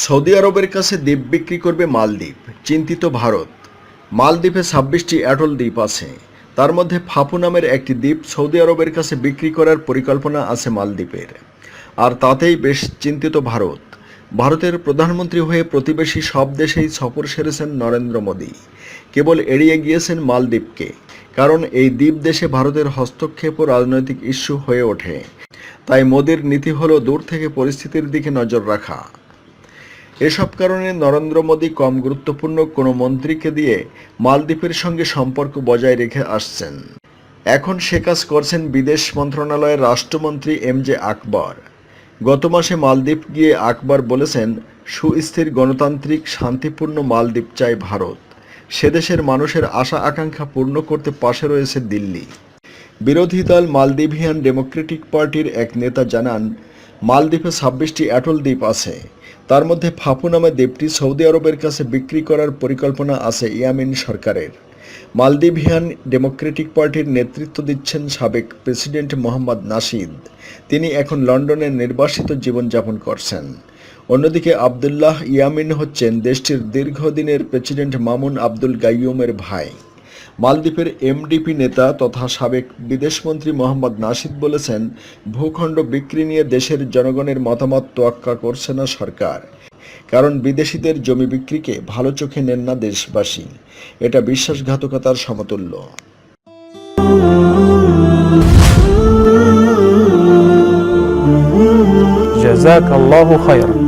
Saudi আরবের কাছে দ্বীপ বিক্রি করবে মালদ্বীপ, চিন্তিত ভারত। মালদ্বীপে ২৬টি অ্যাটল দ্বীপ আছে। তার মধ্যে ফাফু নামের একটি দ্বীপ সৌদি আরবের কাছে বিক্রি করার পরিকল্পনা আছে মালদ্বীপের। আর তাতেই বেশ চিন্তিত ভারত। ভারতের প্রধানমন্ত্রী হয়ে প্রতিবেশী সব দেশেই সফর সেরেছেন নরেন্দ্র মোদী। কেবল এড়িয়ে গিয়েছেন মালদ্বীপকে, কারণ এই দ্বীপ দেশে ভারতের হস্তক্ষেপ ও রাজনৈতিক ইস্যু হয়ে ওঠে। তাই মোদীর নীতি হলো দূর থেকে পরিস্থিতির দিকে নজর রাখা। এসব কারণে নরেন্দ্র মোদী কম গুরুত্বপূর্ণ কোনো মন্ত্রীকে দিয়ে মালদ্বীপের সঙ্গে সম্পর্ক বজায় রেখে আসছেন। এখন সে কাজ করছেন বিদেশ মন্ত্রণালয়ের রাষ্ট্রমন্ত্রী এমজে আকবর। গত মাসে মালদ্বীপ গিয়ে আকবর বলেছেন, সুস্থির গণতান্ত্রিক শান্তিপূর্ণ মালদ্বীপ চায় ভারত। সে দেশের মানুষের আশা আকাঙ্ক্ষা পূর্ণ করতে পাশে রয়েছে দিল্লি। বিরোধী দল মালদ্বীভিয়ান ডেমোক্রেটিক পার্টির এক নেতা জানান, মালদ্বীপে ২৬টি অ্যাটল দ্বীপ আছে। তার মধ্যে ফাফু নামে দ্বীপটি সৌদি আরবের কাছে বিক্রি করার পরিকল্পনা আছে ইয়েমেন সরকারের। মালদ্বীভিয়ান ডেমোক্রেটিক পার্টির নেতৃত্ব দিচ্ছেন সাবেক প্রেসিডেন্ট মোহাম্মদ নাশিদ। তিনি এখন লন্ডনে নির্বাসিত জীবনযাপন করছেন। অন্যদিকে আবদুল্লাহ ইয়ামিন হচ্ছেন দেশটির দীর্ঘদিনের প্রেসিডেন্ট মামুন আবদুল গাইয়ুমের ভাই। মালদ্বীপের এমডিপি নেতা তথা সাবেক বিদেশমন্ত্রী মোহাম্মদ নাশিদ বলেছেন, ভূখণ্ড বিক্রি নিয়ে দেশের জনগণের মতামত তোয়াক্কা করছে না সরকার। কারণ বিদেশিদের জমি বিক্রিকে ভালো চোখে নেন না দেশবাসী। এটা বিশ্বাসঘাতকতার সমতুল্য। জাযাকাল্লাহু খায়রান।